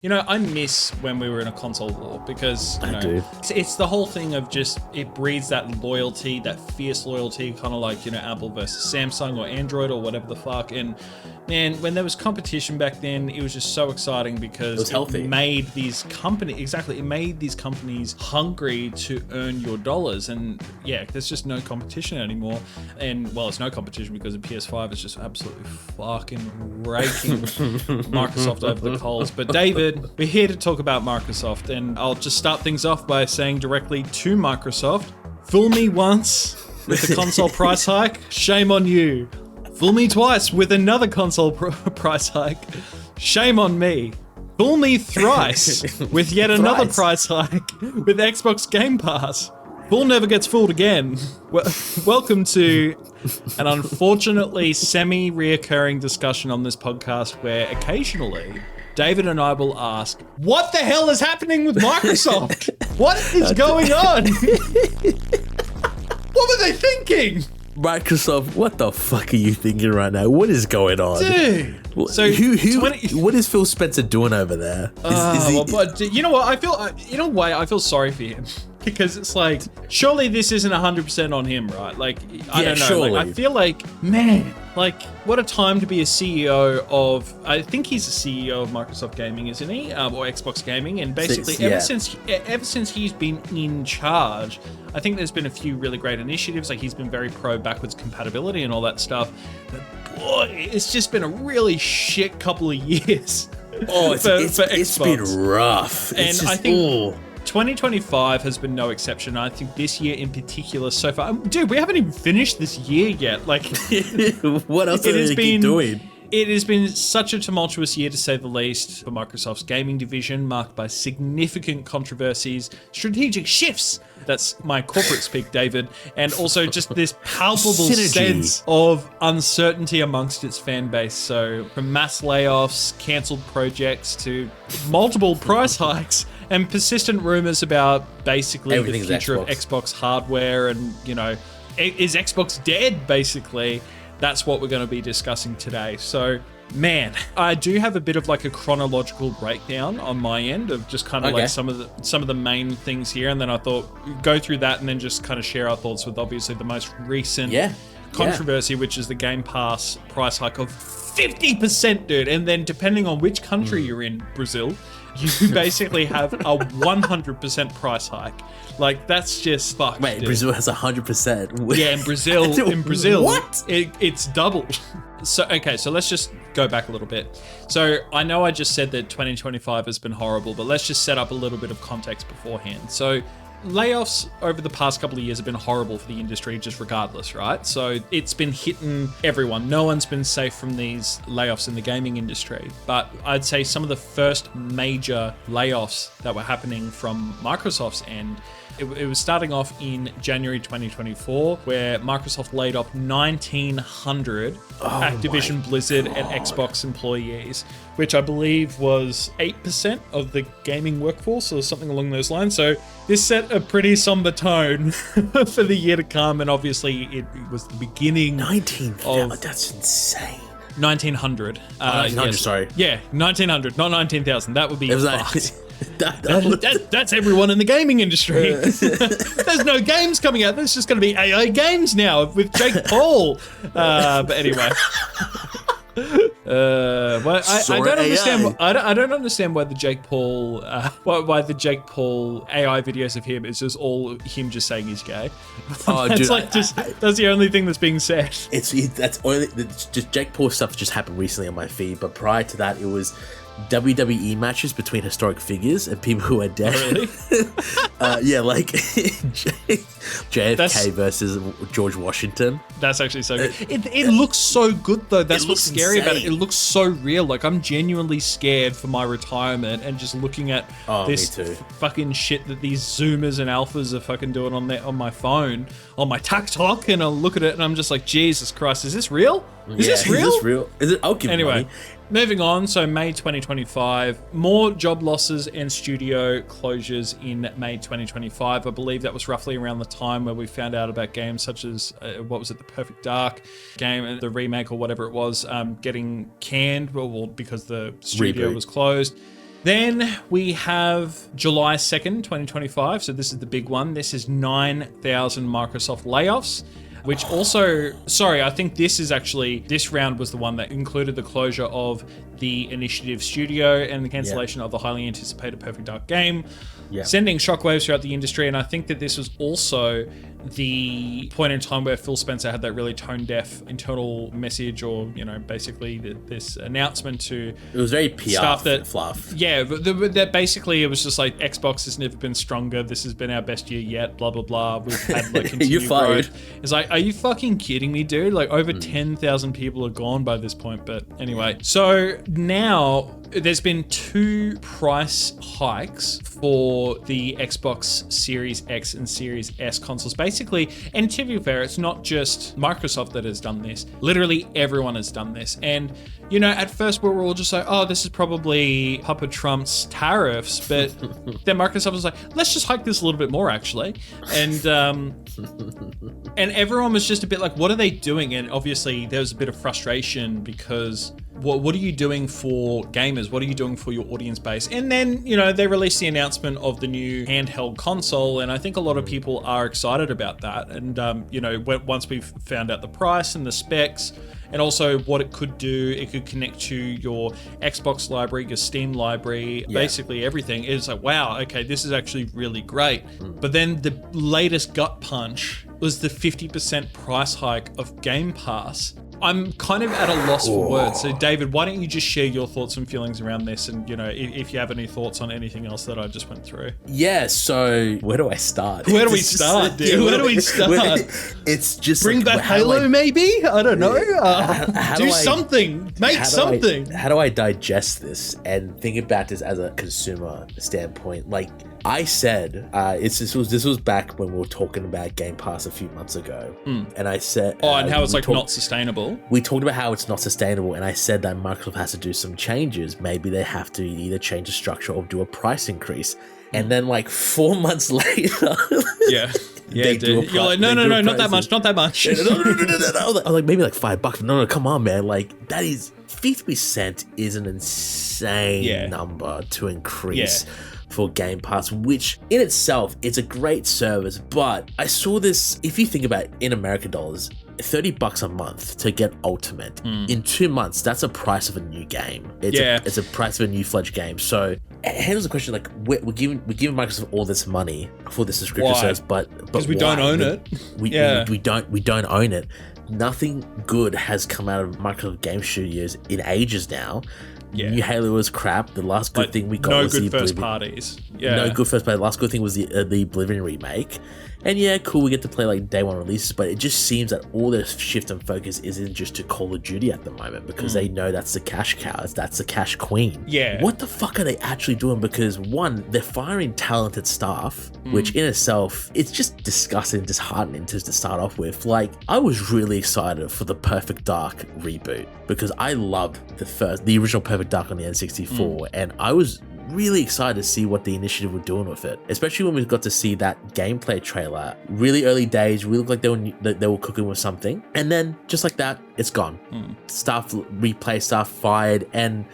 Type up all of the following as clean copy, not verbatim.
You know, I miss when we were in a console war because, you know, do. it's the whole thing of just, it breeds that loyalty, that fierce loyalty, kind of like, you know, Apple versus Samsung or Android or whatever the fuck. And man, when there was competition back then, it was just so exciting because it was healthy. It made these companies hungry to earn your dollars. And yeah, there's just no competition anymore. And well, it's no competition because the PS5 is just absolutely fucking raking Microsoft over the coals. But David, we're here to talk about Microsoft, and I'll just start things off by saying directly to Microsoft, fool me once with the console price hike, shame on you. Fool me twice with another console price hike, shame on me. Fool me thrice with yet another price hike with Xbox Game Pass. Fool never gets fooled again. Welcome to an unfortunately semi-reoccurring discussion on this podcast where occasionally David and I will ask, what the hell is happening with Microsoft? What is going on? What were they thinking? Microsoft, what the fuck are you thinking right now? What is going on? Dude. So what is Phil Spencer doing over there? But you know what? I feel, in a way, I feel sorry for him. Because it's like, surely this isn't 100% on him, right? Like, I don't know. Surely. Like, I feel like, man, like, what a time to be a CEO of, I think he's the CEO of Microsoft Gaming, isn't he? Or Xbox Gaming. And basically, ever since he's been in charge, I think there's been a few really great initiatives. Like, he's been very pro backwards compatibility and all that stuff. But boy, it's just been a really shit couple of years. Oh, it's been rough. And I think 2025 has been no exception. I think this year in particular so far, dude, we haven't even finished this year yet. Like, what else are they keep doing? It has been such a tumultuous year, to say the least, for Microsoft's gaming division, marked by significant controversies, strategic shifts. That's my corporate speak, David. And also just this palpable sense of uncertainty amongst its fan base. So from mass layoffs, cancelled projects, to multiple price hikes, and persistent rumors about basically the future of Xbox hardware and, you know, is Xbox dead, basically? That's what we're going to be discussing today. So, man, I do have a bit of like a chronological breakdown on my end of just kind of like some of the main things here, and then I thought we'd go through that and then just kind of share our thoughts with obviously the most recent controversy, which is the Game Pass price hike of 50%, dude. And then depending on which country you're in, Brazil, you basically have a 100% price hike. Like, that's just fucked. Wait, dude. Brazil has 100%. Yeah, in Brazil, what? It's doubled. So, okay, so let's just go back a little bit. So I know I just said that 2025 has been horrible, but let's just set up a little bit of context beforehand. So layoffs over the past couple of years have been horrible for the industry, just regardless, right? So it's been hitting everyone. No one's been safe from these layoffs in the gaming industry. But I'd say some of the first major layoffs that were happening from Microsoft's end, it was starting off in January 2024, where Microsoft laid off 1,900 Activision Blizzard and Xbox employees, which I believe was 8% of the gaming workforce or something along those lines. So this set a pretty somber tone for the year to come, and obviously it was the beginning 19,000, that's insane. 1,900. 1,900, sorry. Yeah, 1,900, not 19,000. That would be fucked. That's everyone in the gaming industry. There's no games coming out. There's just going to be AI games now with Jake Paul. But anyway. I don't understand. I don't understand why the Jake Paul, why the Jake Paul AI videos of him is just all him just saying he's gay. Oh, it's dude, like that's the only thing that's being said. It's just Jake Paul stuff just happened recently on my feed, but prior to that, it was WWE matches between historic figures and people who are dead. Really? Yeah, like JFK versus George Washington. That's actually so good. It looks so good, though. That's what's scary about it. It looks so real. Like, I'm genuinely scared for my retirement and just looking at this fucking shit that these Zoomers and Alphas are fucking doing on my phone, on my TikTok, and I'll look at it and I'm just like, Jesus Christ, is this real? Is this real? Is it? I'll give money. Moving on, so May 2025, more job losses and studio closures in May 2025. I believe that was roughly around the time where we found out about games such as, what was it, the Perfect Dark game, the remake or whatever it was, getting canned because the studio was closed. Then we have July 2nd, 2025. So this is the big one. This is 9,000 Microsoft layoffs, which also, sorry, I think this round was the one that included the closure of the Initiative Studio and the cancellation of the highly anticipated Perfect Dark game, sending shockwaves throughout the industry. And I think that this was also the point in time where Phil Spencer had that really tone-deaf internal message, or, basically this announcement to... It was very PR stuff that, fluff. Yeah, but that basically it was just like, Xbox has never been stronger. This has been our best year yet, blah, blah, blah. We've had continued You're fired. growth. It's like, are you fucking kidding me, dude? Like, over 10,000 people are gone by this point. But anyway, so now there's been 2 price hikes for the Xbox Series X and Series S consoles. Basically, and to be fair, it's not just Microsoft that has done this. Literally everyone has done this. And, at first we were all just like, oh, this is probably Papa Trump's tariffs. But then Microsoft was like, let's just hike this a little bit more, actually. And and everyone was just a bit like, what are they doing? And obviously there was a bit of frustration because what are you doing for gamers? What are you doing for your audience base? And then, they released the announcement of the new handheld console. And I think a lot of people are excited about that. And, once we've found out the price and the specs and also what it could do, it could connect to your Xbox library, your Steam library, basically everything. It's like, wow, okay, this is actually really great. But then the latest gut punch was the 50% price hike of Game Pass. I'm kind of at a loss for words. So, David, why don't you just share your thoughts and feelings around this? And, if you have any thoughts on anything else that I just went through. Yeah, so where do I start? Where do we start, dude? Where do we start? It's just bring back Halo, maybe? I don't know. Do something. Make something. How do I digest this and think about this as a consumer standpoint? Like, I said, this was back when we were talking about Game Pass a few months ago, and I said, and how it's not sustainable. We talked about how it's not sustainable, and I said that Microsoft has to do some changes. Maybe they have to either change the structure or do a price increase. And then, like 4 months later, yeah, dude. You're like, no, not that much. No. I was like, maybe like $5. No, come on, man. Like, that is 50% is an insane number to increase. For Game Pass, which in itself, it's a great service, but I saw this, if you think about it, in American dollars, $30 a month to get Ultimate. In 2 months, that's a price of a new game. It's a price of a new fledged game. So here's the question, like, we're giving Microsoft all this money for the subscription service, but because we don't own it. We don't own it. Nothing good has come out of Microsoft Game Studios in ages now. New Halo was crap. The last good thing we got was the first parties. No good first party. The last good thing was the Oblivion remake. And cool, we get to play like day one releases, but it just seems that all their shift and focus isn't just to Call of Duty at the moment because they know that's the cash cow, that's the cash queen. Yeah. What the fuck are they actually doing? Because one, they're firing talented staff, which in itself, it's just disgusting, disheartening to start off with. Like, I was really excited for the Perfect Dark reboot because I loved the original Perfect Dark on the N64, and I was really excited to see what the Initiative were doing with it, especially when we got to see that gameplay trailer. Really early days, really looked like they were cooking with something, and then just like that, it's gone. Staff replay, staff fired, and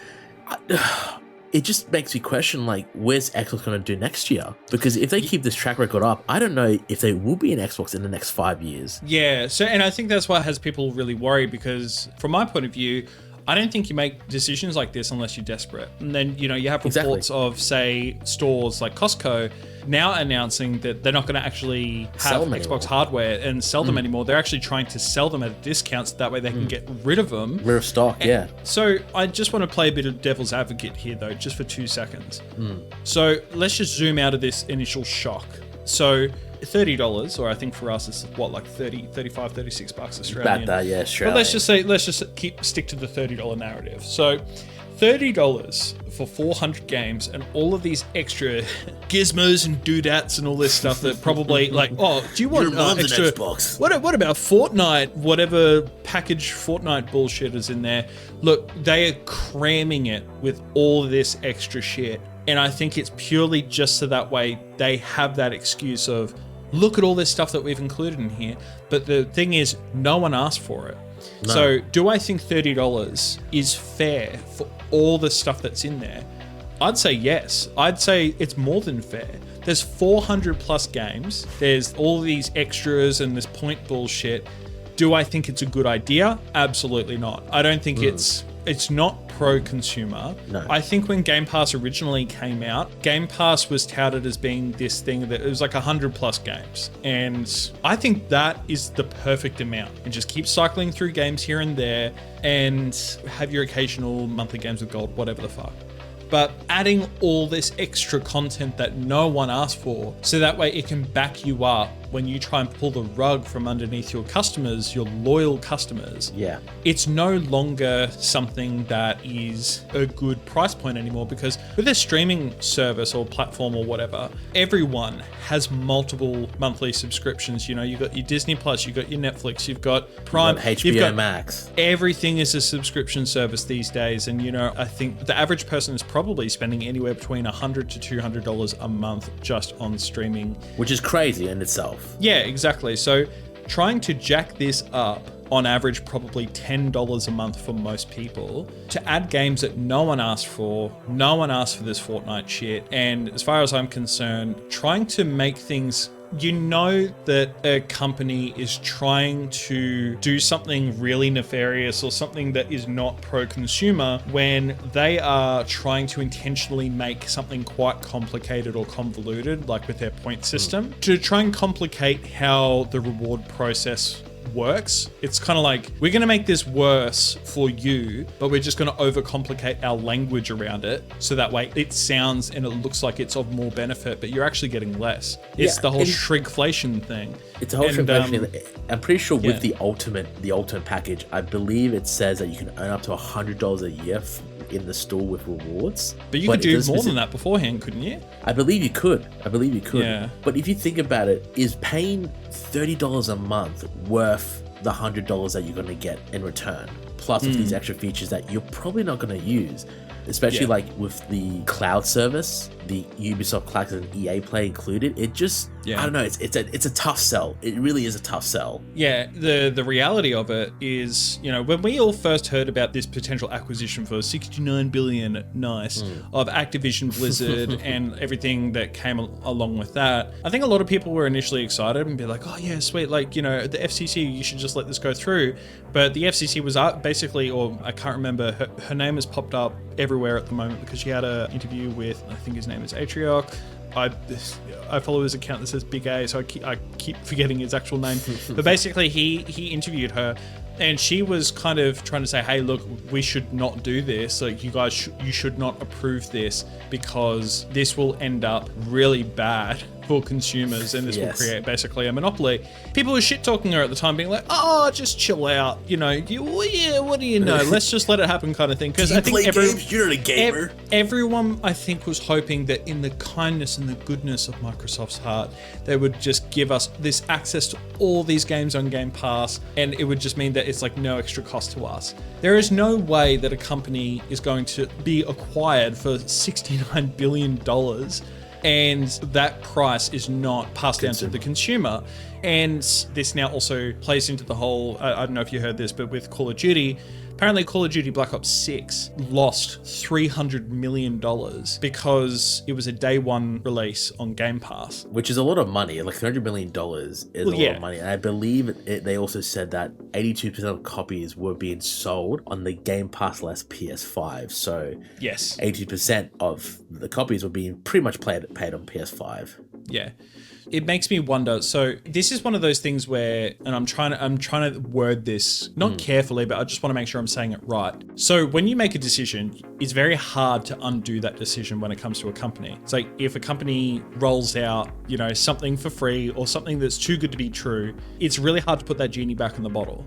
it just makes me question, like, where's Xbox going to do next year? Because if they keep this track record up, I don't know if they will be an Xbox in the next 5 years. Yeah, so, and I think that's what has people really worried, because from my point of view, I don't think you make decisions like this unless you're desperate. And then, you have reports of, say, stores like Costco now announcing that they're not going to actually have Xbox hardware and sell them anymore. They're actually trying to sell them at a discount so that way they can get rid of them. Rid of stock, yeah. So I just want to play a bit of devil's advocate here, though, just for 2 seconds. So let's just zoom out of this initial shock. So $30, or I think for us it's what, like 30, 35, 36 bucks Australian. About that, yeah, Australian. But let's just stick to the $30 narrative. So $30 for 400 games and all of these extra gizmos and doodads and all this stuff that probably like, oh, do you want extra Xbox? What about Fortnite, whatever package Fortnite bullshit is in there? Look, they are cramming it with all this extra shit. And I think it's purely just so that way they have that excuse of, look at all this stuff that we've included in here. But the thing is, no one asked for it. No. So do I think $30 is fair for all the stuff that's in there? I'd say yes. I'd say it's more than fair. There's 400 plus games. There's all these extras and this point bullshit. Do I think it's a good idea? Absolutely not. I don't think it's not pro-consumer. No. I think when Game Pass originally came out, Game Pass was touted as being this thing that it was like 100 plus games. And I think that is the perfect amount. And just keep cycling through games here and there and have your occasional monthly games with gold, whatever the fuck. But adding all this extra content that no one asked for, so that way it can back you up when you try and pull the rug from underneath your customers, your loyal customers. Yeah. It's no longer something that is a good price point anymore, because with a streaming service or platform or whatever, everyone has multiple monthly subscriptions. You know, you've got your Disney Plus, you've got your Netflix, you've got Prime, you've got HBO Max. Everything is a subscription service these days. And, you know, I think the average person is probably spending anywhere between $100 to $200 a month just on streaming. Which is crazy in itself. Yeah, exactly. So trying to jack this up, on average probably $10 a month for most people, to add games that no one asked for. No one asked for this Fortnite shit. And as far as I'm concerned, trying to make things, you know that a company is trying to do something really nefarious or something that is not pro-consumer when they are trying to intentionally make something quite complicated or convoluted, like with their point system, to try and complicate how the reward process works. It's kind of like, we're going to make this worse for you, but we're just going to overcomplicate our language around it, so that way it sounds and it looks like it's of more benefit, but you're actually getting less. It's the whole shrinkflation thing. It's a whole shrinkflation. I'm pretty sure with the ultimate package, I believe it says that you can earn up to $100 a year in the store with rewards. But you could do more than that beforehand, couldn't you? I believe you could. Yeah. But if you think about it, is paying $30 a month worth the $100 that you're going to get in return? Plus with these extra features that you're probably not going to use. Especially like with the cloud service, the Ubisoft Cloud and EA Play included, it just, I don't know, it's a tough sell. It really is a tough sell. Yeah, the reality of it is, you know, when we all first heard about this potential acquisition for $69 billion, of Activision Blizzard and everything that came along with that, I think a lot of people were initially excited and be like, oh yeah, sweet, like, you know, the FCC, you should just let this go through. But the FCC was basically, or I can't remember, her name has popped up everywhere at the moment because she had an interview with, I think his name is Atrioc. I follow his account that says Big A, so I keep forgetting his actual name. But basically, he interviewed her, and she was kind of trying to say, hey, look, we should not do this. Like, you guys, you should not approve this, because this will end up really bad for consumers, and this will create basically a monopoly. People were shit talking her at the time, being like, "Oh, just chill out, you know. What do you know? Let's just let it happen," kind of thing. Because I think you're not a gamer. Everyone, I think, was hoping that in the kindness and the goodness of Microsoft's heart, they would just give us this access to all these games on Game Pass, and it would just mean that it's like no extra cost to us. There is no way that a company is going to be acquired for $69 billion. And that price is not passed down to the consumer. And this now also plays into the whole, I don't know if you heard this, but with Call of Duty, apparently Call of Duty Black Ops 6 lost $300 million because it was a day one release on Game Pass. Which is a lot of money. Like $300 million is a lot of money. And I believe they also said that 82% of copies were being sold on the Game Pass less PS5. So yes, 80% of the copies were being pretty much paid on PS5. Yeah. It makes me wonder. So this is one of those things where, and I'm trying to word this not carefully, but I just want to make sure I'm saying it right. So when you make a decision, it's very hard to undo that decision when it comes to a company. It's like if a company rolls out, you know, something for free or something that's too good to be true, it's really hard to put that genie back in the bottle.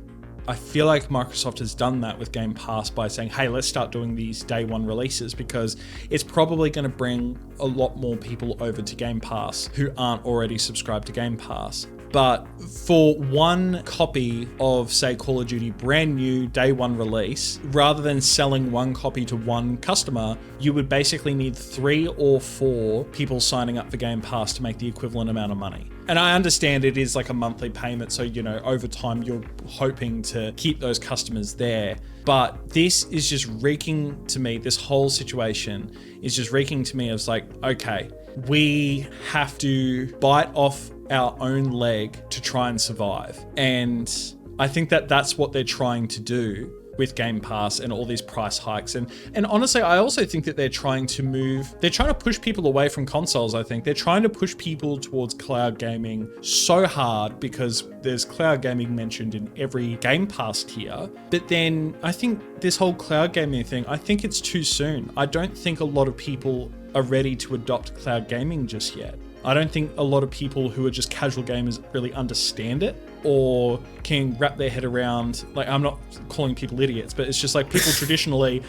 I feel like Microsoft has done that with Game Pass by saying, hey, let's start doing these day one releases, because it's probably going to bring a lot more people over to Game Pass who aren't already subscribed to Game Pass. But for one copy of, say, Call of Duty brand new day one release, rather than selling one copy to one customer, you would basically need 3 or 4 people signing up for Game Pass to make the equivalent amount of money. And I understand it is like a monthly payment, so, you know, over time you're hoping to keep those customers there. But this is just reeking to me, this whole situation is just reeking to me as like, okay, we have to bite off our own leg to try and survive. And I think that that's what they're trying to do with Game Pass and all these price hikes. And honestly, I also think that they're trying to push people away from consoles. I think they're trying to push people towards cloud gaming so hard because there's cloud gaming mentioned in every Game Pass tier. But then I think this whole cloud gaming thing, I think it's too soon. I don't think a lot of people are ready to adopt cloud gaming just yet. I don't think a lot of people who are just casual gamers really understand it or can wrap their head around, like, I'm not calling people idiots, but it's just like people traditionally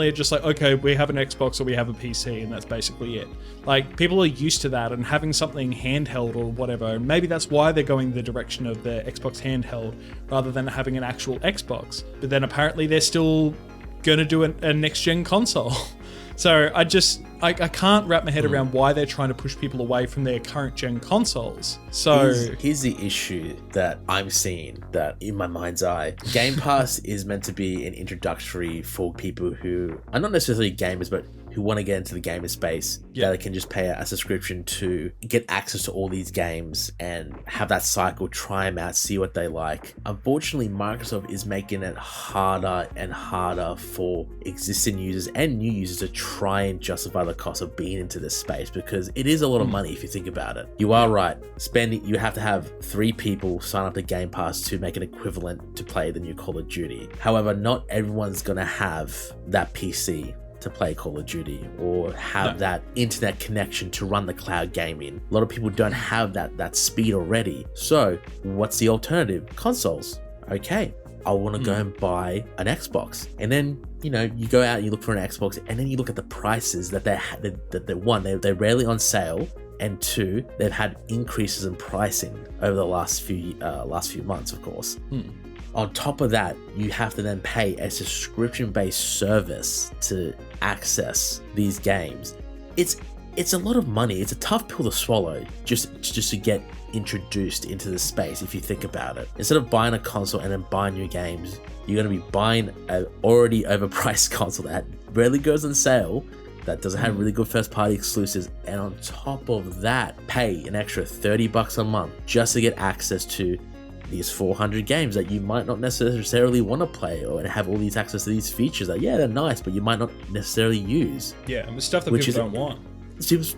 are just like, okay, we have an Xbox or we have a PC and that's basically it. Like, people are used to that and having something handheld or whatever. And maybe that's why they're going the direction of the Xbox handheld rather than having an actual Xbox. But then apparently they're still going to do a next-gen console. So I can't wrap my head around why they're trying to push people away from their current gen consoles. So here's the issue that I'm seeing that in my mind's eye. Game Pass is meant to be an introductory for people who are not necessarily gamers, but who want to get into the gamer space. Yeah, they can just pay a subscription to get access to all these games and have that cycle, try them out, see what they like. Unfortunately, Microsoft is making it harder and harder for existing users and new users to try and justify the cost of being into this space, because it is a lot of money if you think about it. You are right. You have to have 3 people sign up to Game Pass to make an equivalent to play the new Call of Duty. However, not everyone's going to have that PC to play Call of Duty or have that internet connection to run the cloud gaming. A lot of people don't have that speed already. So what's the alternative? Consoles. Okay, I want to go and buy an Xbox. And then, you know, you go out and you look for an Xbox and then you look at the prices that they're rarely on sale, and 2, they've had increases in pricing over the last few months, of course. On top of that, you have to then pay a subscription-based service to access these games. It's a lot of money. It's a tough pill to swallow just to get introduced into the space, if you think about it. Instead of buying a console and then buying new games, you're going to be buying an already overpriced console that rarely goes on sale, that doesn't have really good first-party exclusives, and on top of that, pay an extra $30 a month just to get access to these 400 games that you might not necessarily want to play, or have all these access to these features that, yeah, they're nice, but you might not necessarily use. Yeah, and stuff that people don't want.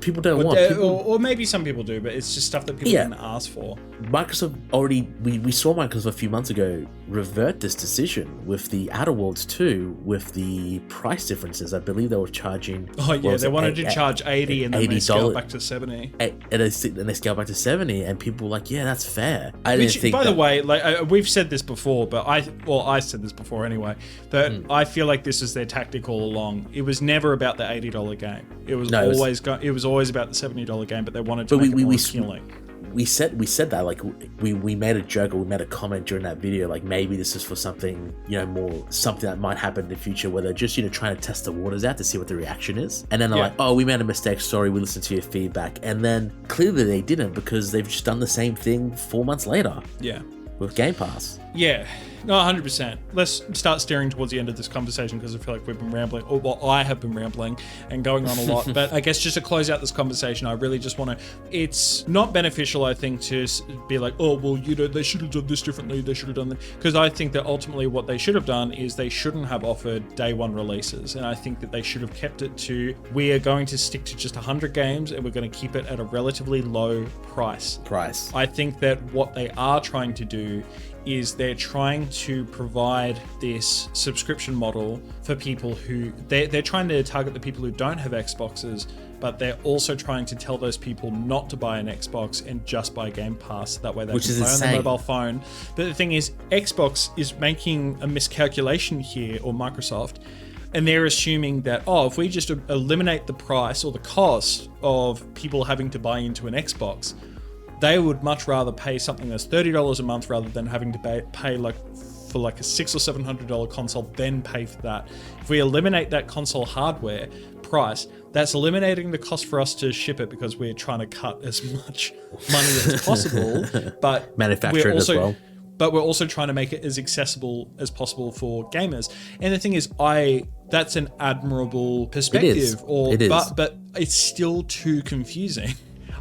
People don't want. Or maybe some people do, but it's just stuff that people didn't ask for. Microsoft already, we saw Microsoft a few months ago revert this decision with the Outer Worlds 2, with the price differences. I believe they were charging... Oh yeah, they wanted to charge $80 and then they scaled back to $70. And they scaled back to $70, and people were like, yeah, that's fair. By the way, like we've said this before, but I said this before anyway, that I feel like this is their tactic all along. It was never about the $80 game. It was always about the $70 game, but they wanted to make it more appealing. We said that, like, we made a joke, or we made a comment during that video, like, maybe this is for something, you know, more something that might happen in the future, where they're just, you know, trying to test the waters out to see what the reaction is. And then they're like, oh, we made a mistake, sorry, we listened to your feedback. And then clearly they didn't, because they've just done the same thing 4 months later. Yeah. With Game Pass. Yeah. No, 100%. Let's start steering towards the end of this conversation, because I feel like we've been rambling, or well, I have been rambling and going on a lot. But I guess just to close out this conversation, I really just want to, it's not beneficial, I think, to be like, oh, well, you know, they should have done this differently, they should have done that. Because I think that ultimately what they should have done is they shouldn't have offered day one releases. And I think that they should have kept it to, we are going to stick to just 100 games and we're going to keep it at a relatively low price. I think that what they are trying to do is they're trying to provide this subscription model for people who, they're trying to target the people who don't have Xboxes, but they're also trying to tell those people not to buy an Xbox and just buy Game Pass. That way they can play on the mobile phone. But the thing is, Xbox is making a miscalculation here, or Microsoft, and they're assuming that, oh, if we just eliminate the price or the cost of people having to buy into an Xbox, they would much rather pay something that's $30 a month rather than having to pay like for like a $600 or $700 console, then pay for that. If we eliminate that console hardware price, That's eliminating the cost for us to ship it because we're trying to cut as much money as possible, but Manufacture it as well. But we're also trying to make it as accessible as possible for gamers. And the thing is, that's an admirable perspective. It is. But it's still too confusing.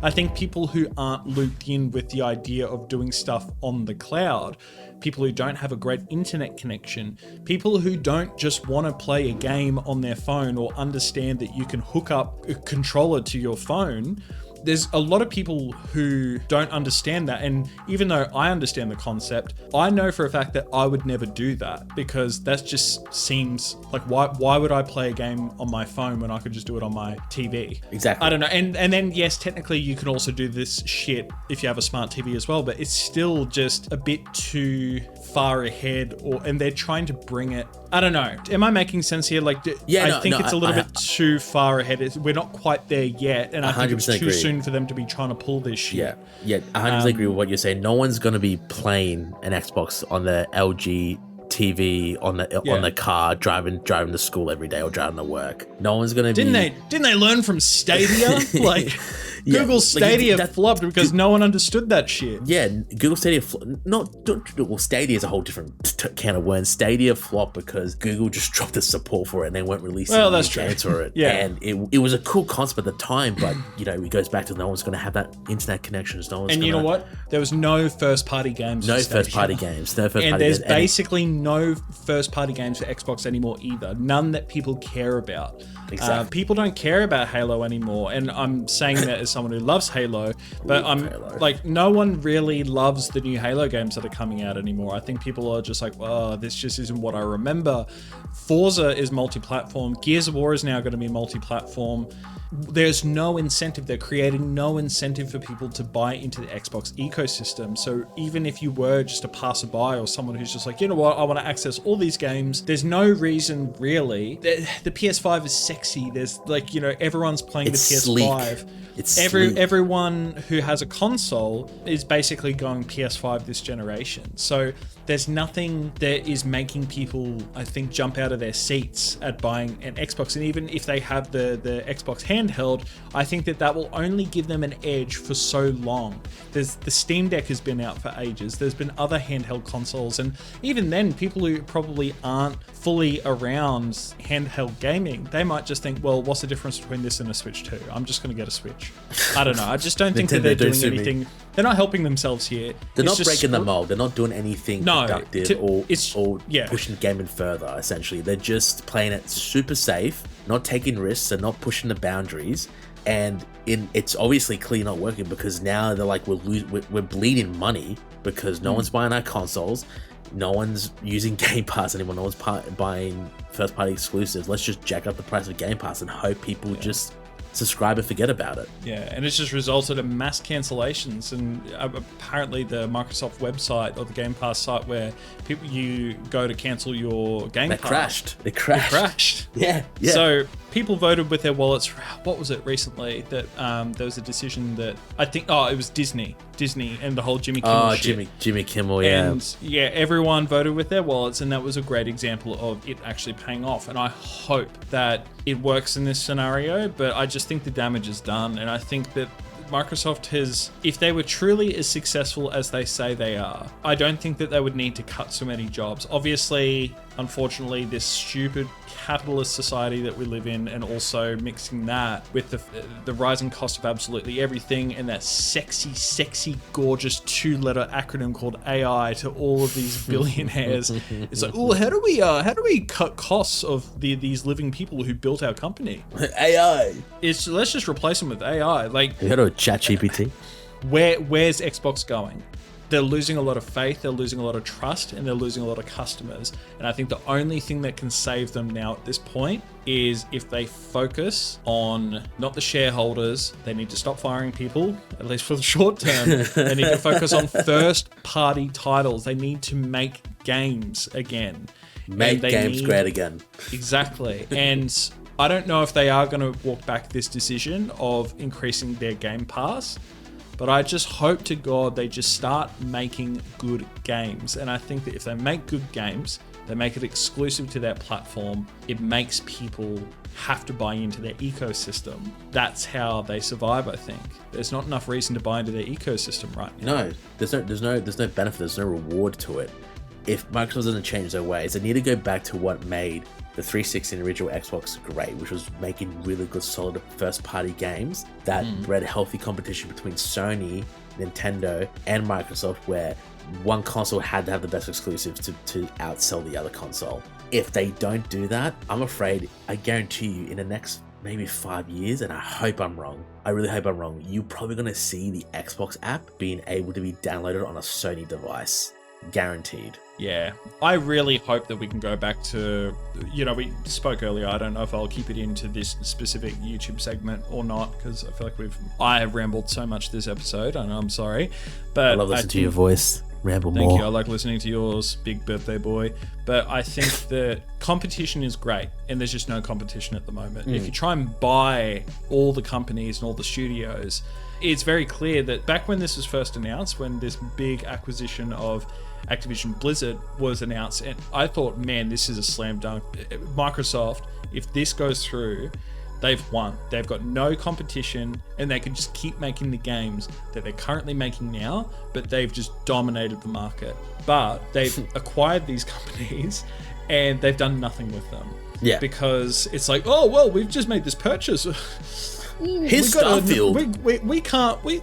I think people who aren't looped in with the idea of doing stuff on the cloud, people who don't have a great internet connection, people who don't just want to play a game on their phone or understand that you can hook up a controller to your phone, there's a lot of people who don't understand that. And even though I understand the concept, I know for a fact that I would never do that, because that just seems like, why would I play a game on my phone when I could just do it on my TV? Exactly. I don't know. And then, yes, technically you can also do this shit if you have a smart TV as well, but it's still just a bit too far ahead, and they're trying to bring it. I don't know. Am I making sense here? Like, I think it's a little bit too far ahead. We're not quite there yet, and I think it's too soon for them to be trying to pull this shit. Yeah, 100% agree with what you're saying. No one's going to be playing an Xbox on the LG TV on the car driving to school every day or driving to work. No one's going to be. Didn't they learn from Stadia? Like. Google Stadia flopped because no one understood that shit. Yeah, Google Stadia Stadia is a whole different can of worms. Stadia flopped because Google just dropped the support for it and they weren't releasing games for it. Yeah. And it was a cool concept at the time, but it goes back to no one's going to have that internet connection. You know what? There was no first-party games. And there's basically no first-party games for Xbox anymore either. None that people care about. Exactly. People don't care about Halo anymore, and I'm saying that as someone who loves Halo, but like, no one really loves the new Halo games that are coming out anymore. I think people are just like, oh, this just isn't what I remember. Forza is multi-platform. Gears of War is now going to be multi-platform. There's no incentive. They're creating no incentive for people to buy into the Xbox ecosystem. So even if you were just a passerby or someone who's just like, you know what, I want to access all these games, there's no reason really. The PS5 is sexy. There's like, everyone's playing the PS5. Sleek. It's everyone who has a console is basically going PS5 this generation. So there's nothing that is making people, I think, jump out of their seats at buying an Xbox. And even if they have the Xbox handheld, I think that will only give them an edge for so long. The Steam Deck has been out for ages. There's been other handheld consoles. And even then, people who probably aren't fully around handheld gaming, they might just think, well, what's the difference between this and a Switch 2? I'm just going to get a Switch. I don't know. I just don't think that they're doing anything. They're not helping themselves here. They're not breaking the mold. They're not doing anything productive or pushing gaming further, essentially. They're just playing it super safe, not taking risks and not pushing the boundaries. And it's obviously clearly not working, because now they're like, we're bleeding money because no one's buying our consoles. No one's using Game Pass anymore. No one's buying first-party exclusives. Let's just jack up the price of Game Pass and hope people just subscribe and forget about it. Yeah, and it's just resulted in mass cancellations. And apparently the Microsoft website or the Game Pass site where you go to cancel your Game Pass. It crashed. Yeah. So people voted with their wallets. What was it recently that there was a decision that I think, it was Disney and the whole Jimmy Kimmel shit. Jimmy Kimmel, yeah. And everyone voted with their wallets, and that was a great example of it actually paying off. And I hope that it works in this scenario, but I just think the damage is done. And I think that Microsoft has, if they were truly as successful as they say they are, I don't think that they would need to cut so many jobs. Obviously, unfortunately, this stupid capitalist society that we live in, and also mixing that with the rising cost of absolutely everything, and that sexy, gorgeous 2-letter acronym called AI to all of these billionaires. It's like, oh, how do we cut costs of these living people who built our company? AI. Let's just replace them with AI. Like, you got a ChatGPT. Where's Xbox going? They're losing a lot of faith, they're losing a lot of trust, and they're losing a lot of customers. And I think the only thing that can save them now at this point is if they focus on not the shareholders. They need to stop firing people, at least for the short term. They need to focus on first-party titles. They need to make games again. Make games great again. Exactly. And I don't know if they are going to walk back this decision of increasing their Game Pass, but I just hope to God they just start making good games. And I think that if they make good games, they make it exclusive to their platform. It makes people have to buy into their ecosystem. That's how they survive, I think. There's not enough reason to buy into their ecosystem right now. No, there's no benefit, there's no reward to it. If Microsoft doesn't change their ways, they need to go back to what made the 360 and original Xbox great, which was making really good, solid first-party games that bred healthy competition between Sony, Nintendo, and Microsoft, where one console had to have the best exclusives to outsell the other console. If they don't do that, I'm afraid, I guarantee you, in the next maybe 5 years, and I hope I'm wrong, I really hope I'm wrong, you're probably going to see the Xbox app being able to be downloaded on a Sony device. Guaranteed. Yeah, I really hope that we can go back to, we spoke earlier, I don't know if I'll keep it into this specific YouTube segment or not, because I feel like I have rambled so much this episode, and I'm sorry, but I love listening to your voice. Ramble more. Thank you. I like listening to yours, big birthday boy. But I think that competition is great, and there's just no competition at the moment. If you try and buy all the companies and all the studios, it's very clear that back when this was first announced, when this big acquisition of Activision Blizzard was announced, and I thought, man, this is a slam dunk. Microsoft, if this goes through, they've won. They've got no competition, and they can just keep making the games that they're currently making now, but they've just dominated the market. But they've acquired these companies, and they've done nothing with them. Yeah. Because it's like, oh, well, we've just made this purchase. Here's Starfield.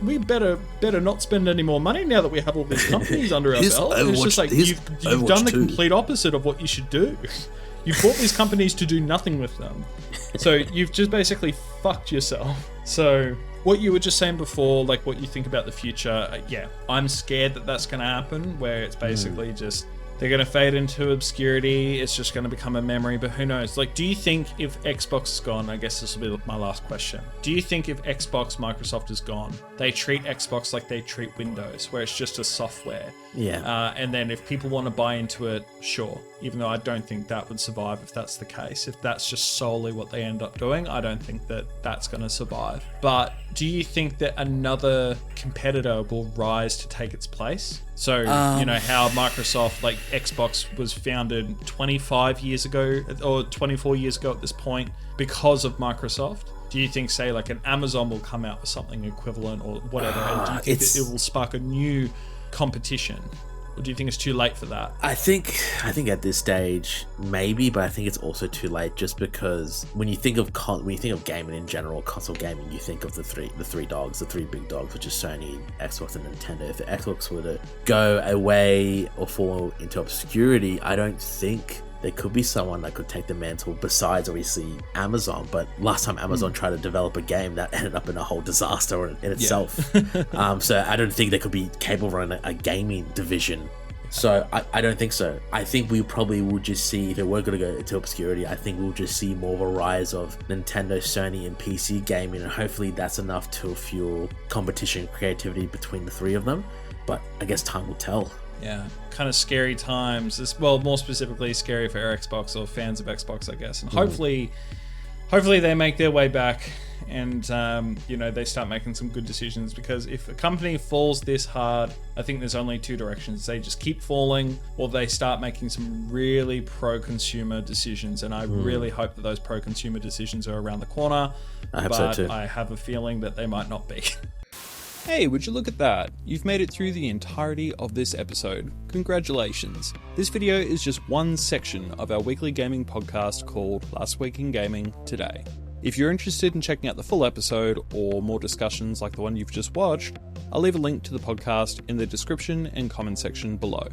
We better not spend any more money now that we have all these companies under our belt. It's just like you've done the complete opposite of what you should do. You bought these companies to do nothing with them. So you've just basically fucked yourself. So what you were just saying before, like what you think about the future, yeah, I'm scared that that's going to happen, where it's basically just they're going to fade into obscurity. It's just going to become a memory, but who knows? Like, do you think if Xbox is gone, I guess this will be my last question. Do you think if Microsoft is gone, they treat Xbox like they treat Windows, where it's just a software? Yeah. And then if people want to buy into it, sure. Even though I don't think that would survive if that's the case. If that's just solely what they end up doing, I don't think that that's going to survive. But do you think that another competitor will rise to take its place? So, how Microsoft, like Xbox was founded 25 years ago or 24 years ago at this point because of Microsoft. Do you think, say, like an Amazon will come out with something equivalent or whatever? And do you think that it will spark a new competition? Or do you think it's too late for that? I think at this stage maybe, but I think it's also too late just because when you think of gaming in general, console gaming, you think of the three big dogs, which is Sony, Xbox, and Nintendo. If the Xbox were to go away or fall into obscurity, I don't think there could be someone that could take the mantle besides obviously Amazon. But last time Amazon tried to develop a game, that ended up in a whole disaster in itself. So I don't think they could be capable of running a gaming division. So I don't think so. I think we probably will just see, if it were going to go into obscurity, I think we'll just see more of a rise of Nintendo, Sony, and PC gaming, and hopefully that's enough to fuel competition, creativity between the three of them. But I guess time will tell. Yeah, kind of scary times. Well, more specifically, scary for Xbox or fans of Xbox, I guess. And hopefully they make their way back and, they start making some good decisions. Because if a company falls this hard, I think there's only two directions. They just keep falling, or they start making some really pro-consumer decisions. And I really hope that those pro-consumer decisions are around the corner. I hope so too. I have a feeling that they might not be. Hey, would you look at that? You've made it through the entirety of this episode. Congratulations. This video is just one section of our weekly gaming podcast called Last Week in Gaming Today. If you're interested in checking out the full episode or more discussions like the one you've just watched, I'll leave a link to the podcast in the description and comment section below.